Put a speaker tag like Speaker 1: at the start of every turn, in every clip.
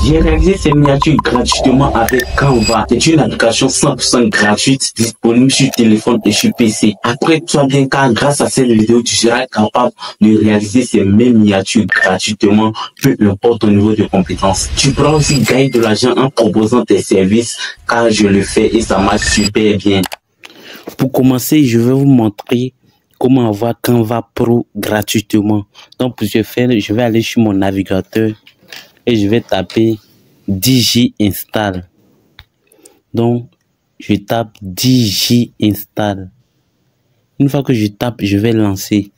Speaker 1: J'ai réalisé ces miniatures gratuitement avec Canva. C'est une application 100% gratuite disponible sur téléphone et sur PC. Après, toi bien car grâce à cette vidéo, tu seras capable de réaliser ces mêmes miniatures gratuitement, peu importe ton niveau de compétence. Tu pourras aussi gagner de l'argent en proposant tes services car je le fais et ça marche super bien. Pour commencer, je vais vous montrer comment avoir Canva Pro gratuitement. Donc, pour ce faire, je vais aller sur mon navigateur et je vais taper Digi-Install. Donc, je tape Digi-Install. Une fois que je tape, je vais lancer.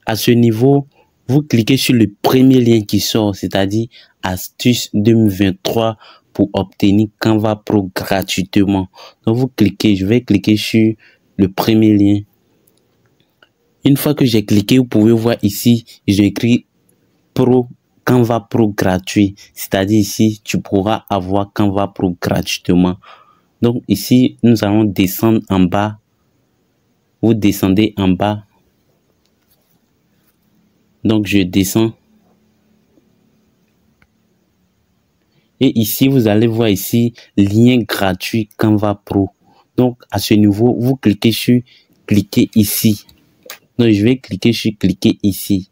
Speaker 1: À ce niveau, vous cliquez sur le premier lien qui sort, c'est-à-dire Astuce 2023 pour obtenir Canva Pro gratuitement. Donc, vous cliquez, je vais cliquer sur le premier lien. Une fois que j'ai cliqué, vous pouvez voir ici, j'ai écrit Pro, Canva Pro gratuit. C'est-à-dire ici, tu pourras avoir Canva Pro gratuitement. Donc ici, nous allons descendre en bas. Vous descendez en bas. Donc je descends. Et ici, vous allez voir ici, lien gratuit Canva Pro. Donc à ce niveau, vous cliquez sur cliquer ici. Donc je vais cliquer sur cliquer ici.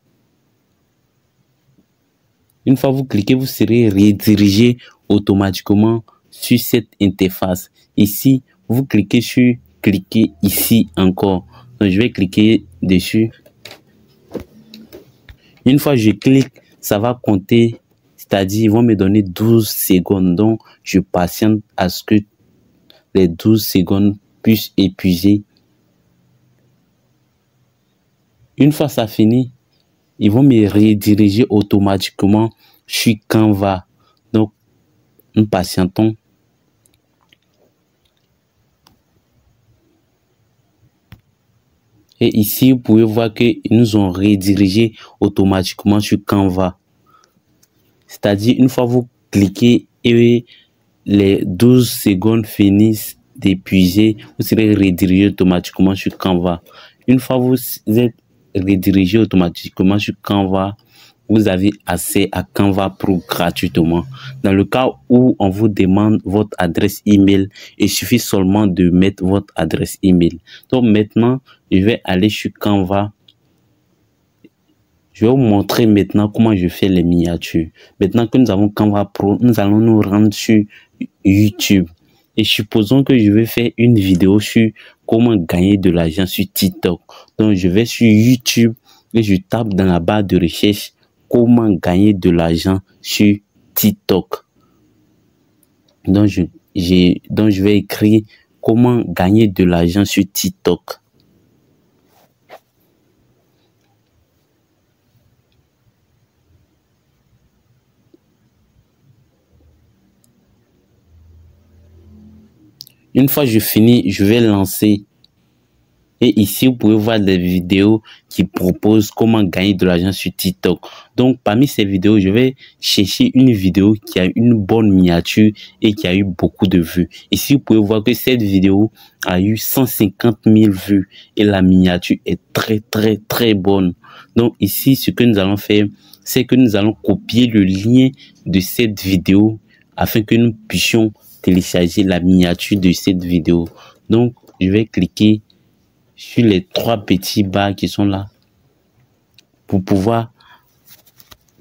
Speaker 1: Une fois que vous cliquez, vous serez redirigé automatiquement sur cette interface. Ici, vous cliquez sur cliquer ici encore. Donc, je vais cliquer dessus. Une fois que je clique, ça va compter, c'est-à-dire ils vont me donner 12 secondes. Donc, je patiente à ce que les 12 secondes puissent épuiser. Une fois ça finit, ils vont me rediriger automatiquement sur Canva. Donc, nous patientons. Et ici, vous pouvez voir qu'ils nous ont redirigé automatiquement sur Canva. C'est-à-dire, une fois vous cliquez et les 12 secondes finissent d'épuiser, vous serez redirigé automatiquement sur Canva. Une fois vous êtes redirigé automatiquement sur Canva, vous avez accès à Canva Pro gratuitement. Dans le cas où on vous demande votre adresse email, il suffit seulement de mettre votre adresse email. Donc maintenant, je vais aller sur Canva. Je vais vous montrer maintenant comment je fais les miniatures. Maintenant que nous avons Canva Pro, nous allons nous rendre sur YouTube. Et supposons que je vais faire une vidéo sur comment gagner de l'argent sur TikTok. Donc je vais sur YouTube et je tape dans la barre de recherche comment gagner de l'argent sur TikTok. Donc je vais écrire comment gagner de l'argent sur TikTok. Une fois que je finis, je vais lancer. Et ici, vous pouvez voir des vidéos qui proposent comment gagner de l'argent sur TikTok. Donc, parmi ces vidéos, je vais chercher une vidéo qui a une bonne miniature et qui a eu beaucoup de vues. Ici, vous pouvez voir que cette vidéo a eu 150 000 vues et la miniature est très bonne. Donc, ici, ce que nous allons faire, c'est que nous allons copier le lien de cette vidéo afin que nous puissions télécharger la miniature de cette vidéo. Donc, je vais cliquer sur les trois petits bas qui sont là pour pouvoir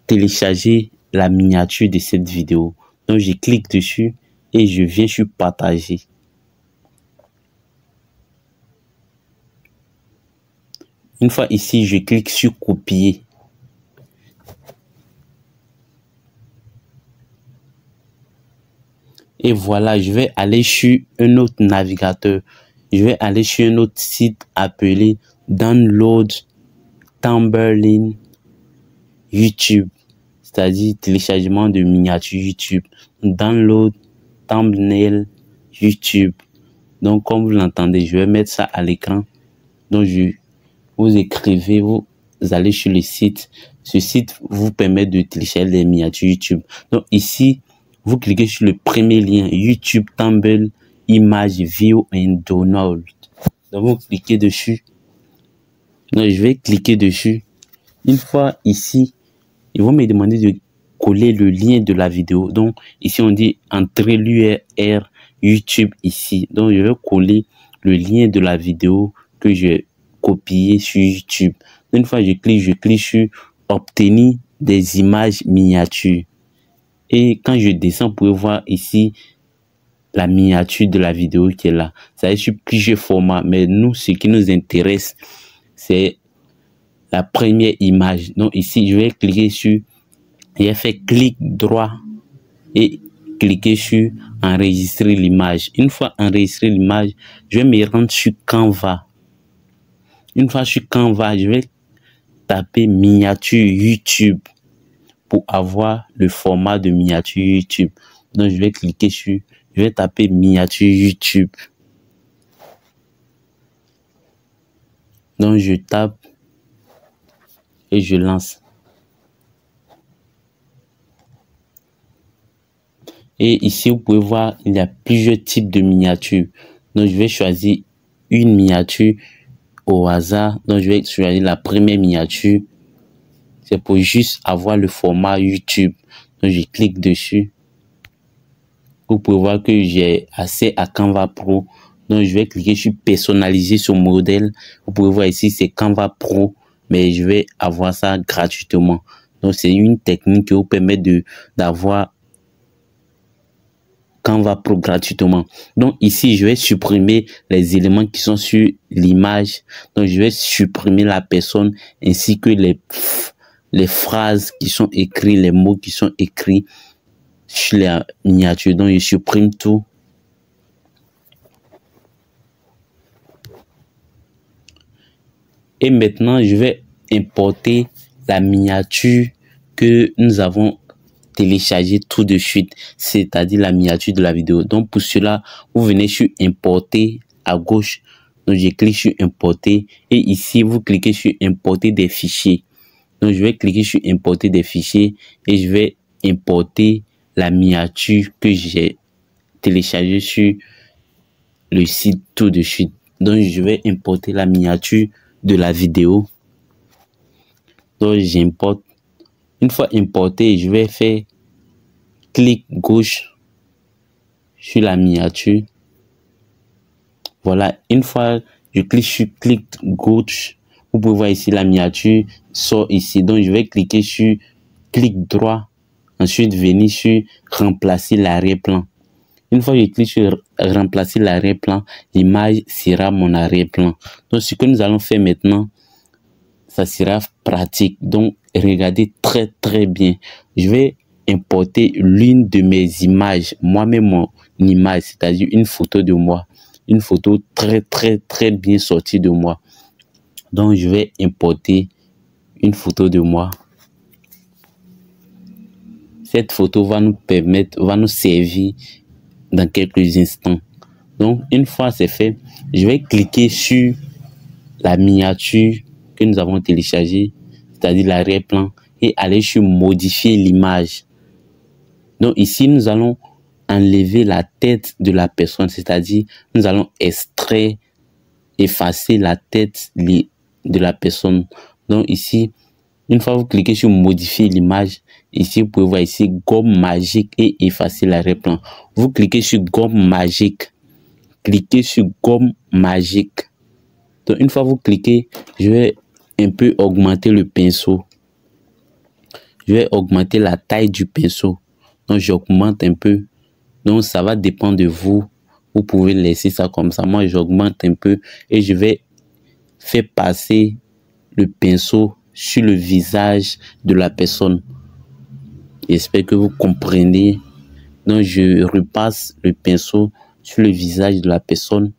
Speaker 1: télécharger la miniature de cette vidéo. Donc, je clique dessus et je viens sur partager. Une fois ici, je clique sur copier. Et voilà, je vais aller sur un autre navigateur. Je vais aller sur un autre site appelé Download Thumbnail YouTube. C'est-à-dire téléchargement de miniatures YouTube. Download Thumbnail YouTube. Donc, comme vous l'entendez, je vais mettre ça à l'écran. Donc, vous écrivez, vous allez sur le site. Ce site vous permet de télécharger les miniatures YouTube. Donc, ici, vous cliquez sur le premier lien, YouTube Thumbnail Image View and Download. Donc vous cliquez dessus. Donc je vais cliquer dessus. Une fois ici, ils vont me demander de coller le lien de la vidéo. Donc, ici, on dit entrer l'URL YouTube ici. Donc, je vais coller le lien de la vidéo que j'ai copié sur YouTube. Une fois je clique sur obtenir des images miniatures. Et quand je descends, vous pouvez voir ici la miniature de la vidéo qui est là. Ça est sur plusieurs formats, mais nous, ce qui nous intéresse, c'est la première image. Donc ici, je vais cliquer sur, j'ai fait clic droit et cliquer sur enregistrer l'image. Une fois enregistré l'image, je vais me rendre sur Canva. Une fois sur Canva, je vais taper miniature YouTube pour avoir le format de miniature YouTube. Donc je vais cliquer sur, je vais taper miniature YouTube. Donc je tape et je lance. Et ici, vous pouvez voir, il y a plusieurs types de miniatures. Donc je vais choisir une miniature au hasard. Donc je vais choisir la première miniature. C'est pour juste avoir le format YouTube. Donc je clique dessus. Vous pouvez voir que j'ai accès à Canva Pro. Donc je vais cliquer sur personnaliser ce modèle. Vous pouvez voir ici, c'est Canva Pro. Mais je vais avoir ça gratuitement. Donc c'est une technique qui vous permet d'avoir Canva Pro gratuitement. Donc ici, je vais supprimer les éléments qui sont sur l'image. Donc je vais supprimer la personne ainsi que les phrases qui sont écrites, les mots qui sont écrits sur la miniature. Donc je supprime tout. Et maintenant, je vais importer la miniature que nous avons téléchargée tout de suite, c'est-à-dire la miniature de la vidéo. Donc pour cela, vous venez sur importer à gauche. Donc je clique sur importer et ici vous cliquez sur importer des fichiers. Donc je vais cliquer sur importer des fichiers et je vais importer la miniature que j'ai téléchargée sur le site tout de suite. Donc je vais importer la miniature de la vidéo. Donc j'importe. Une fois importé, je vais faire clic gauche sur la miniature. Voilà, une fois je clique sur clic gauche, vous pouvez voir ici la miniature sort ici. Donc je vais cliquer sur clic droit, ensuite venir sur remplacer l'arrière-plan. Une fois que je clique sur remplacer l'arrière-plan, l'image sera mon arrière-plan. Donc ce que nous allons faire maintenant, ça sera pratique. Donc regardez très bien. Je vais importer l'une de mes images, moi-même mon image, c'est-à-dire une photo de moi. Une photo très bien sortie de moi. Donc je vais importer une photo de moi. Cette photo va nous permettre, va nous servir dans quelques instants. Donc une fois c'est fait, je vais cliquer sur la miniature que nous avons téléchargée, c'est-à-dire l'arrière-plan, et aller sur modifier l'image. Donc ici nous allons enlever la tête de la personne, c'est-à-dire nous allons extraire, effacer la tête de la personne. Donc ici, une fois vous cliquez sur modifier l'image, ici vous pouvez voir ici gomme magique et effacer l'arrière-plan. Vous cliquez sur gomme magique, cliquez sur gomme magique. Donc une fois vous cliquez, je vais un peu augmenter le pinceau. Je vais augmenter la taille du pinceau. Donc j'augmente un peu. Donc ça va dépendre de vous. Vous pouvez laisser ça comme ça. Moi j'augmente un peu et je vais faire passer le pinceau sur le visage de la personne. J'espère que vous comprenez. Donc je repasse le pinceau sur le visage de la personne.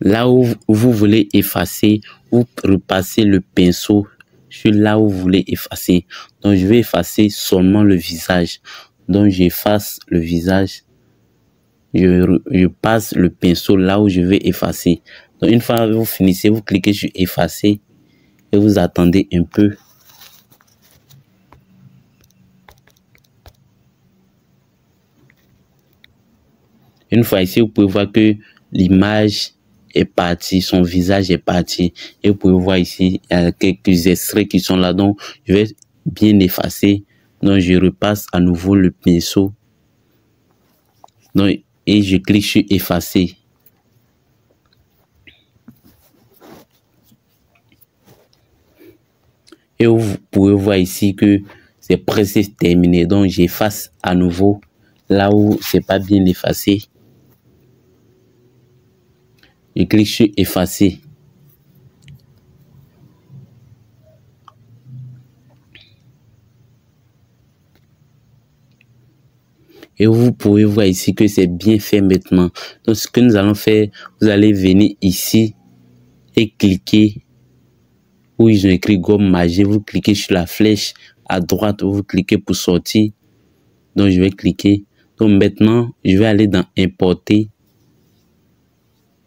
Speaker 1: Là où vous voulez effacer, vous repassez le pinceau sur là où vous voulez effacer. Donc je vais effacer seulement le visage. Donc j'efface le visage. Je passe le pinceau là où je vais effacer. Donc une fois que vous finissez, vous cliquez sur effacer et vous attendez un peu. Une fois ici, vous pouvez voir que l'image est partie, son visage est parti. Et vous pouvez voir ici, il y a quelques extraits qui sont là. Donc, je vais bien effacer. Donc, je repasse à nouveau le pinceau. Donc, et je clique sur effacer. Et vous pouvez voir ici que c'est presque terminé. Donc, j'efface à nouveau là où c'est pas bien effacé. Je clique sur effacer. Et vous pouvez voir ici que c'est bien fait maintenant. Donc, ce que nous allons faire, vous allez venir ici et cliquer où ils ont écrit gomme magique. Vous cliquez sur la flèche à droite, vous cliquez pour sortir. Donc, je vais cliquer. Donc, maintenant, je vais aller dans importer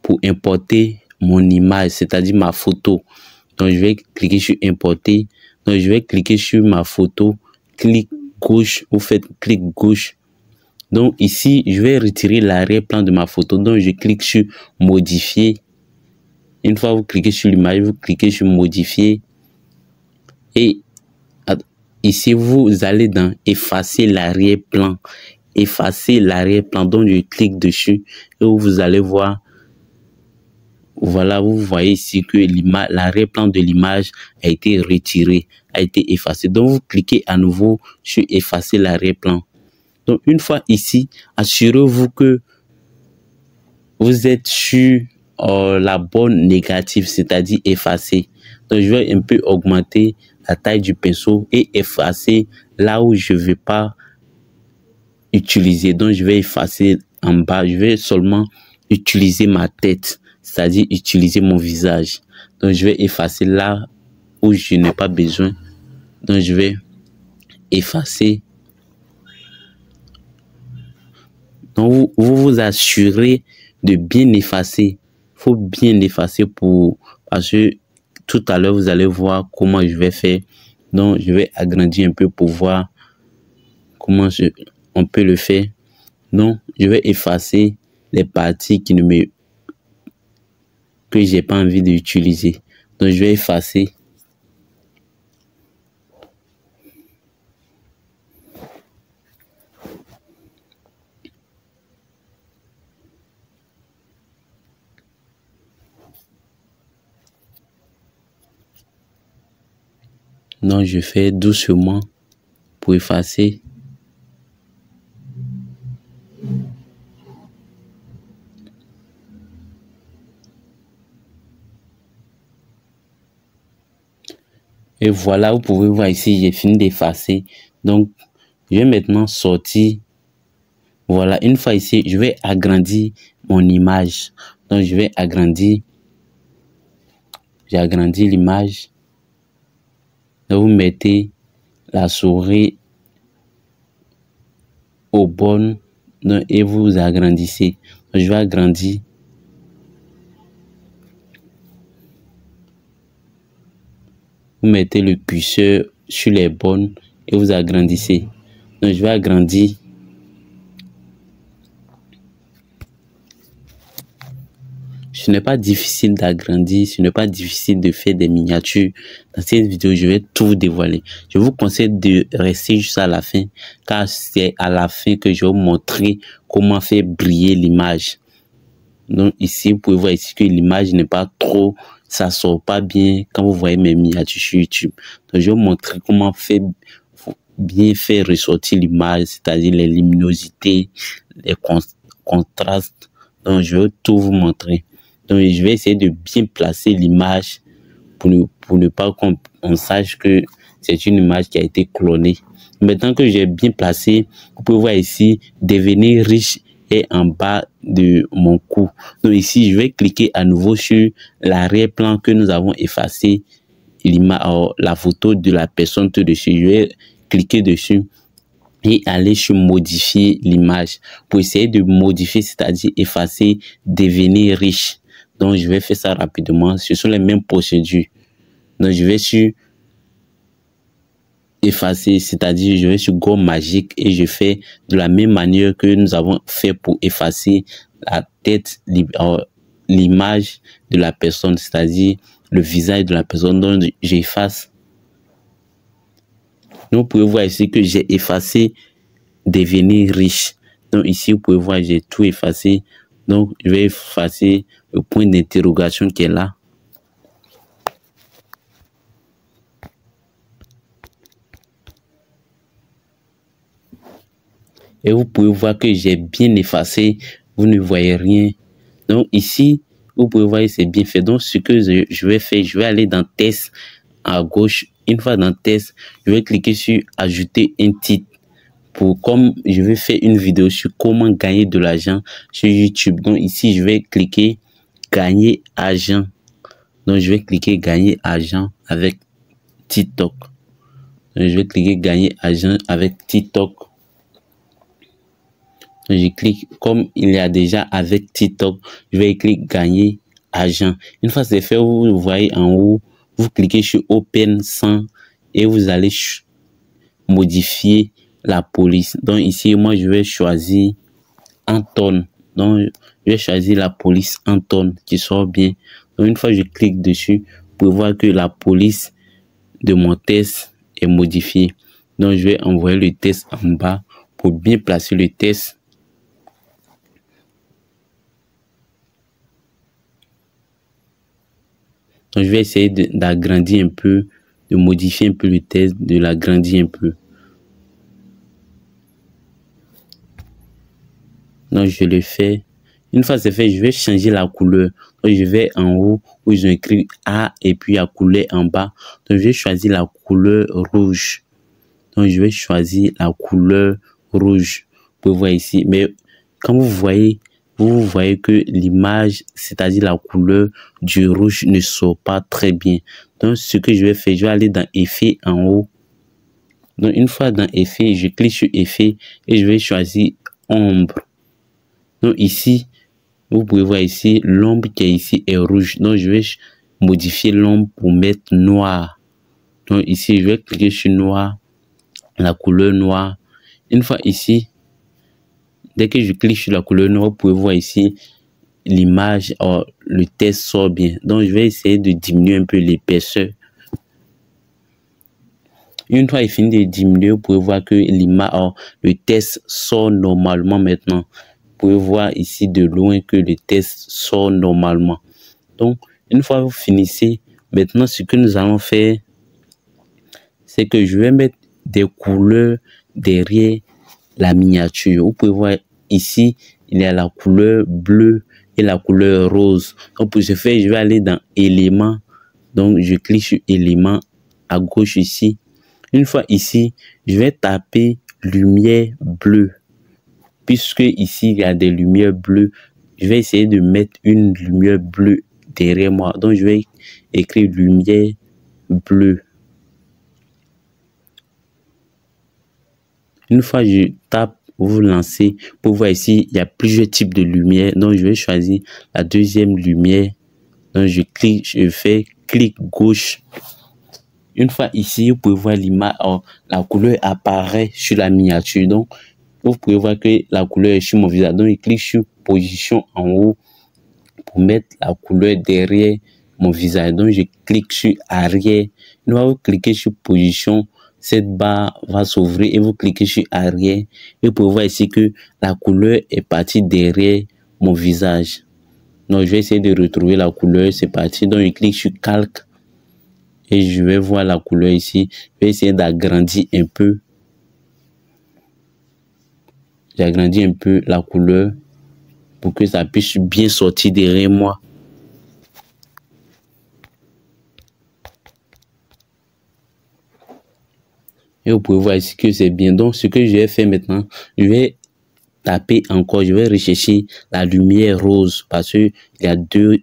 Speaker 1: pour importer mon image, c'est-à-dire ma photo. Donc, je vais cliquer sur importer. Donc, je vais cliquer sur ma photo. Clic gauche, vous faites clic gauche. Donc, ici, je vais retirer l'arrière-plan de ma photo. Donc, je clique sur modifier. Une fois vous cliquez sur l'image, vous cliquez sur modifier. Et ici, vous allez dans effacer l'arrière-plan. Effacer l'arrière-plan. Donc, je clique dessus et vous allez voir. Voilà, vous voyez ici que l'arrière-plan de l'image a été retiré, a été effacé. Donc, vous cliquez à nouveau sur effacer l'arrière-plan. Donc, une fois ici, assurez-vous que vous êtes sur la borne négative, c'est-à-dire effacer. Donc, je vais un peu augmenter la taille du pinceau et effacer là où je ne vais pas utiliser. Donc, je vais effacer en bas. Je vais seulement utiliser ma tête, c'est-à-dire utiliser mon visage. Donc, je vais effacer là où je n'ai pas besoin. Donc, je vais effacer. Donc, vous vous assurez de bien effacer. Il faut bien effacer parce que tout à l'heure, vous allez voir comment je vais faire. Donc, je vais agrandir un peu pour voir comment on peut le faire. Donc, je vais effacer les parties que j'ai pas envie d'utiliser. Donc, je vais effacer. Donc, je fais doucement pour effacer. Et voilà, vous pouvez voir ici, j'ai fini d'effacer. Donc, je vais maintenant sortir. Voilà, une fois ici, je vais agrandir mon image. Donc, je vais agrandir. J'ai agrandi l'image. Donc, vous mettez la souris au bon et vous agrandissez. Donc, je vais agrandir. Vous mettez le curseur sur les bornes et vous agrandissez. Donc, je vais agrandir. Ce n'est pas difficile d'agrandir, ce n'est pas difficile de faire des miniatures. Dans cette vidéo, je vais tout vous dévoiler. Je vous conseille de rester jusqu'à la fin, car c'est à la fin que je vais vous montrer comment faire briller l'image. Donc ici, vous pouvez voir ici que l'image n'est pas trop, ça sort pas bien quand vous voyez mes miniatures sur YouTube. Donc je vais vous montrer comment bien faire ressortir l'image, c'est-à-dire les luminosités, les contrastes. Donc je vais tout vous montrer. Donc je vais essayer de bien placer l'image pour ne pas qu'on sache que c'est une image qui a été clonée. Maintenant que j'ai bien placé, vous pouvez voir ici, devenir riche et en bas de mon cou. Donc ici, je vais cliquer à nouveau sur l'arrière-plan que nous avons effacé, la photo de la personne tout dessus. Je vais cliquer dessus et aller sur modifier l'image pour essayer de modifier, c'est-à-dire effacer, devenir riche. Donc, je vais faire ça rapidement. Ce sont les mêmes procédures. Donc, je vais sur effacer, c'est-à-dire je vais sur gomme magique et je fais de la même manière que nous avons fait pour effacer la tête, l'image de la personne, c'est-à-dire le visage de la personne. Donc j'efface. Donc vous pouvez voir ici que j'ai effacé devenir riche. Donc ici vous pouvez voir j'ai tout effacé. Donc je vais effacer le point d'interrogation qui est là. Et vous pouvez voir que j'ai bien effacé, vous ne voyez rien. Donc ici, vous pouvez voir que c'est bien fait. Donc ce que je vais faire, je vais aller dans test à gauche. Une fois dans test, je vais cliquer sur ajouter un titre. Comme je vais faire une vidéo sur comment gagner de l'argent sur YouTube. Donc ici, je vais cliquer gagner argent. Donc je vais cliquer gagner argent avec TikTok. Donc, je vais cliquer gagner argent avec TikTok. Je clique comme il y a déjà avec TikTok, je vais cliquer gagner argent. Une fois c'est fait, vous voyez en haut, vous cliquez sur Open 100 et vous allez modifier la police. Donc ici, moi je vais choisir Anton. Donc je vais choisir la police Anton qui sort bien. Donc une fois je clique dessus, vous pouvez voir que la police de mon test est modifiée. Donc je vais envoyer le test en bas pour bien placer le test. Donc, je vais essayer d'agrandir un peu, de modifier un peu le test, de l'agrandir un peu. Donc, je le fais. Une fois c'est fait, je vais changer la couleur. Donc, je vais en haut où ils ont écrit A et puis la couleur en bas. Donc, je vais choisir la couleur rouge. Donc, je vais choisir la couleur rouge. Vous pouvez voir ici. Mais quand vous voyez que l'image, c'est-à-dire la couleur du rouge ne sort pas très bien. Donc, ce que je vais faire, je vais aller dans Effet en haut. Donc, une fois dans Effet, je clique sur Effet et je vais choisir Ombre. Donc, ici, vous pouvez voir ici, l'ombre qui est ici est rouge. Donc, je vais modifier l'ombre pour mettre noir. Donc, ici, je vais cliquer sur Noir, la couleur noire. Une fois ici, dès que je clique sur la couleur noire, vous pouvez voir ici l'image, le test sort bien. Donc, je vais essayer de diminuer un peu l'épaisseur. Une fois il finit de diminuer, vous pouvez voir que l'image, le test sort normalement maintenant. Vous pouvez voir ici de loin que le test sort normalement. Donc, une fois vous finissez, maintenant, ce que nous allons faire, c'est que je vais mettre des couleurs derrière la miniature. Vous pouvez voir ici, il y a la couleur bleue et la couleur rose. Donc pour ce faire, je vais aller dans éléments. Donc je clique sur éléments à gauche ici. Une fois ici, je vais taper lumière bleue. Puisque ici, il y a des lumières bleues, je vais essayer de mettre une lumière bleue derrière moi. Donc je vais écrire lumière bleue. Une fois je tape, vous lancez, pour voir ici, il y a plusieurs types de lumière. Donc, je vais choisir la deuxième lumière. Donc, je clique, je fais clic gauche. Une fois ici, vous pouvez voir l'image, la couleur apparaît sur la miniature. Donc, vous pouvez voir que la couleur est sur mon visage. Donc, je clique sur position en haut pour mettre la couleur derrière mon visage. Donc, je clique sur arrière. Une fois vous cliquez sur position, cette barre va s'ouvrir et vous cliquez sur arrière. Et vous pouvez voir ici que la couleur est partie derrière mon visage. Donc, je vais essayer de retrouver la couleur. C'est parti. Donc, je clique sur calque. Et je vais voir la couleur ici. Je vais essayer d'agrandir un peu. J'agrandis un peu la couleur pour que ça puisse bien sortir derrière moi. Et vous pouvez voir ici que c'est bien. Donc, ce que je vais faire maintenant, je vais taper encore, je vais rechercher la lumière rose parce qu'il y a deux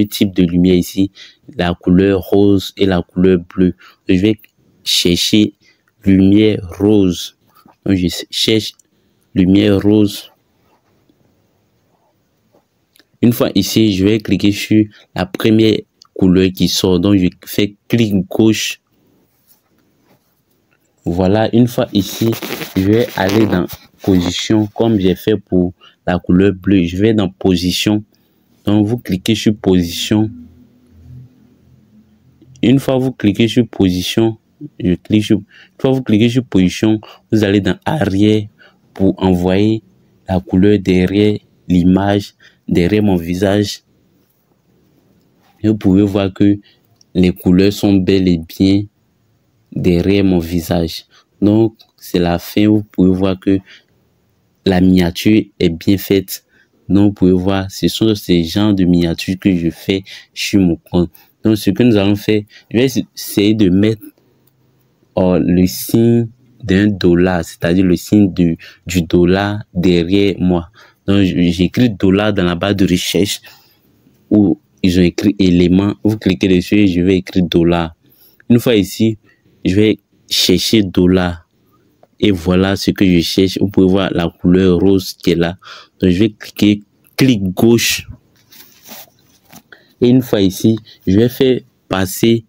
Speaker 1: types de lumière ici, la couleur rose et la couleur bleue. Je vais chercher lumière rose. Donc, je cherche lumière rose. Une fois ici, je vais cliquer sur la première couleur qui sort. Donc, je fais clic gauche. Voilà, une fois ici, je vais aller dans position comme j'ai fait pour la couleur bleue. Je vais dans position. Donc, vous cliquez sur position. Une fois vous cliquez sur position, une fois vous cliquez sur position, vous allez dans arrière pour envoyer la couleur derrière l'image, derrière mon visage. Et vous pouvez voir que les couleurs sont bel et bien derrière mon visage. Donc, c'est la fin. Vous pouvez voir que la miniature est bien faite. Donc, vous pouvez voir, ce sont ces genres de miniatures que je fais sur mon compte. Donc, ce que nous allons faire, je vais essayer de mettre le signe d'un dollar, c'est-à-dire le signe du dollar derrière moi. Donc, j'écris dollar dans la barre de recherche où ils ont écrit éléments. Vous cliquez dessus et je vais écrire dollar. Une fois ici, je vais chercher dollar. Et voilà ce que je cherche. Vous pouvez voir la couleur rose qui est là. Donc, je vais cliquer clic gauche. Et une fois ici, je vais faire passer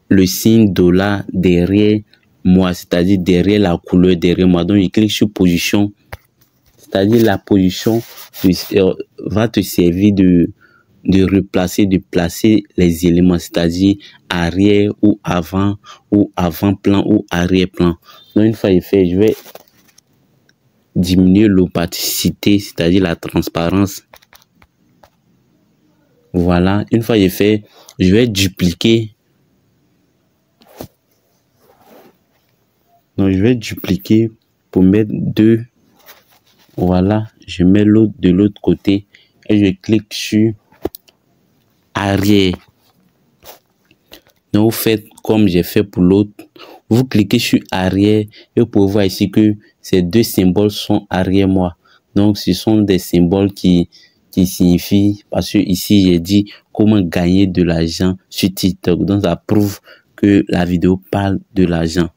Speaker 1: le signe dollar derrière moi, c'est-à-dire derrière la couleur derrière moi. Donc, je clique sur position, c'est-à-dire la position va te servir de replacer, de placer les éléments, c'est-à-dire arrière ou avant-plan ou arrière-plan. Donc, une fois fait, je vais diminuer l'opacité, c'est-à-dire la transparence. Voilà, une fois fait, je vais dupliquer. Donc, je vais dupliquer pour mettre deux. Voilà, je mets l'autre de l'autre côté et je clique sur arrière. Donc, vous faites comme j'ai fait pour l'autre. Vous cliquez sur arrière et vous pouvez voir ici que ces deux symboles sont arrière moi. Donc, ce sont des symboles qui signifient, parce que ici, j'ai dit comment gagner de l'argent sur TikTok. Donc, ça prouve que la vidéo parle de l'argent.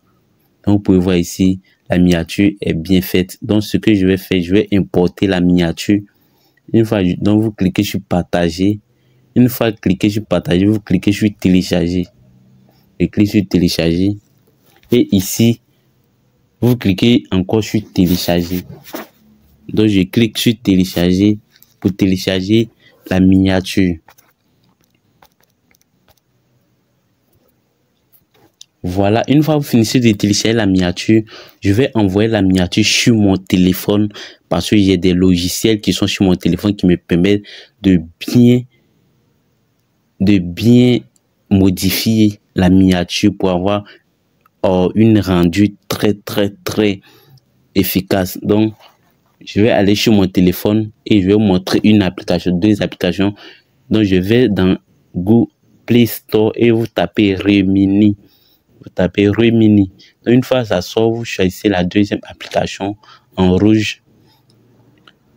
Speaker 1: Donc, vous pouvez voir ici, la miniature est bien faite. Donc, ce que je vais faire, je vais importer la miniature. Une fois, donc, vous cliquez sur partager. Une fois cliqué sur partager, vous cliquez sur télécharger. Je clique sur télécharger. Et ici, vous cliquez encore sur télécharger. Donc, je clique sur télécharger pour télécharger la miniature. Voilà, une fois que vous finissez de télécharger la miniature, je vais envoyer la miniature sur mon téléphone parce que j'ai des logiciels qui sont sur mon téléphone qui me permettent de bien modifier la miniature pour avoir une rendu très efficace. Donc, je vais aller sur mon téléphone et je vais vous montrer une application, deux applications. Donc, je vais dans Google Play Store et vous tapez Remini. Vous tapez Remini. Donc, une fois ça sort, vous choisissez la deuxième application en rouge.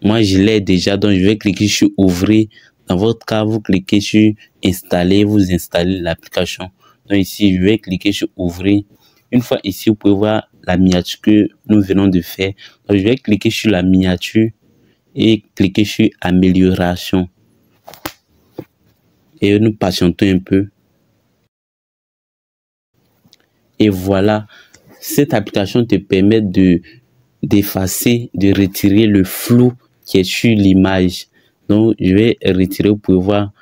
Speaker 1: Moi, je l'ai déjà, donc je vais cliquer sur Ouvrir. Dans votre cas, vous cliquez sur Installer, vous installez l'application. Donc ici, je vais cliquer sur Ouvrir. Une fois ici, vous pouvez voir la miniature que nous venons de faire. Donc, je vais cliquer sur la miniature et cliquer sur Amélioration. Et nous patientons un peu. Et voilà, cette application te permet d'effacer, de retirer le flou qui est sur l'image. Donc, je vais retirer, vous pouvez voir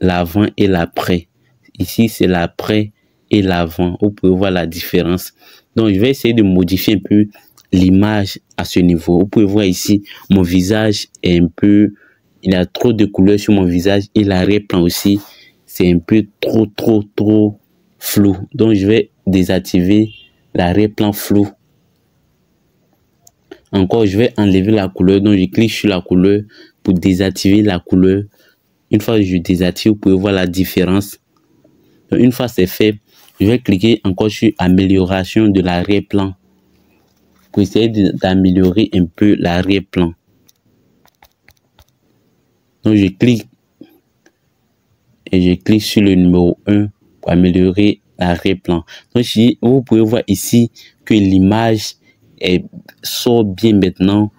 Speaker 1: l'avant et l'après. Ici, c'est l'après et l'avant. Vous pouvez voir la différence. Donc, je vais essayer de modifier un peu l'image à ce niveau. Vous pouvez voir ici, mon visage est un peu... Il y a trop de couleurs sur mon visage et l'arrière-plan aussi, c'est un peu trop flou. Donc, je vais désactiver l'arrière-plan flou. Encore, je vais enlever la couleur. Donc, je clique sur la couleur pour désactiver la couleur. Une fois que je désactive, vous pouvez voir la différence. Donc, une fois c'est fait, je vais cliquer encore sur Amélioration de l'arrière-plan pour essayer d'améliorer un peu l'arrière-plan. Donc, je clique et je clique sur le numéro 1 pour améliorer l'arrière-plan. Donc, vous pouvez voir ici que l'image sort bien maintenant,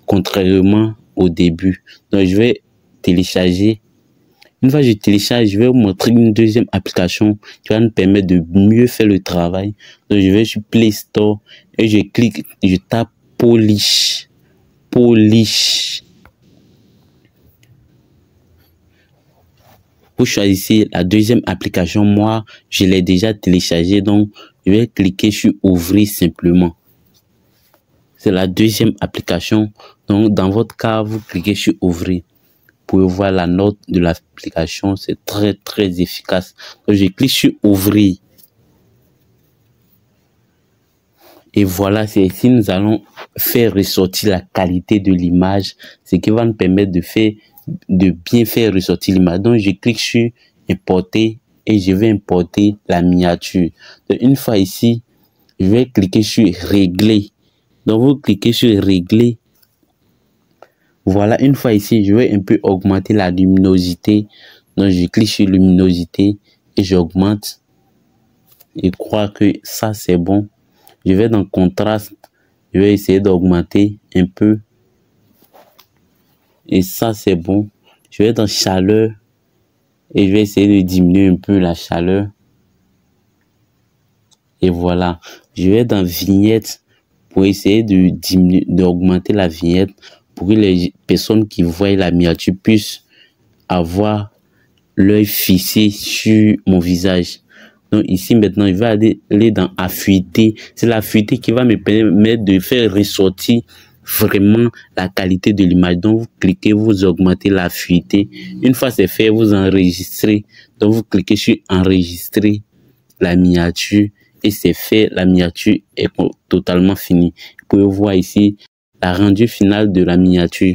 Speaker 1: contrairement au début. Donc, je vais télécharger. Une fois que je télécharge, je vais vous montrer une deuxième application qui va nous permettre de mieux faire le travail. Donc, je vais sur Play Store et je clique, je tape Polish. Vous choisissez la deuxième application. Moi, je l'ai déjà téléchargée, donc je vais cliquer sur Ouvrir simplement. C'est la deuxième application. Donc, dans votre cas, vous cliquez sur Ouvrir. Vous pouvez voir la note de l'application. C'est très, très efficace. Donc, je clique sur Ouvrir. Et voilà, c'est ici nous allons faire ressortir la qualité de l'image, ce qui va nous permettre de bien faire ressortir l'image. Donc, je clique sur Importer et je vais importer la miniature. Donc, une fois ici, je vais cliquer sur Régler. Donc, vous cliquez sur Régler. Voilà, une fois ici, je vais un peu augmenter la luminosité. Donc, je clique sur luminosité et j'augmente. Je crois que ça, c'est bon. Je vais dans contraste. Je vais essayer d'augmenter un peu. Et ça, c'est bon. Je vais dans chaleur. Et je vais essayer de diminuer un peu la chaleur. Et voilà. Je vais dans vignette pour essayer de diminuer, d'augmenter la vignette pour que les personnes qui voient la miniature puissent avoir l'œil fixé sur mon visage. Donc ici maintenant, je vais aller dans affûter. C'est l'affûter qui va me permettre de faire ressortir vraiment la qualité de l'image. Donc vous cliquez, vous augmentez l'affûter. Une fois c'est fait, vous enregistrez. Donc vous cliquez sur enregistrer la miniature et c'est fait. La miniature est totalement finie. Vous pouvez voir ici la rendu finale de la miniature.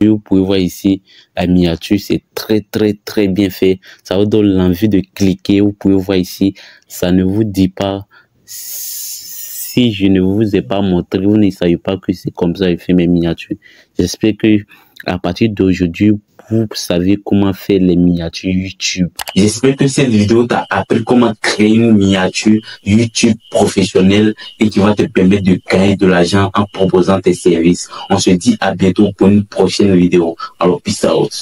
Speaker 1: Et vous pouvez voir ici la miniature, c'est très très bien fait. Ça vous donne l'envie de cliquer. Vous pouvez voir ici, ça ne vous dit pas, si je ne vous ai pas montré, vous ne savez pas que c'est comme ça que je fais mes miniatures. J'espère que à partir d'aujourd'hui, vous savez comment faire les miniatures YouTube. J'espère que cette vidéo t'a appris comment créer une miniature YouTube professionnelle et qui va te permettre de gagner de l'argent en proposant tes services. On se dit à bientôt pour une prochaine vidéo. Alors, peace out.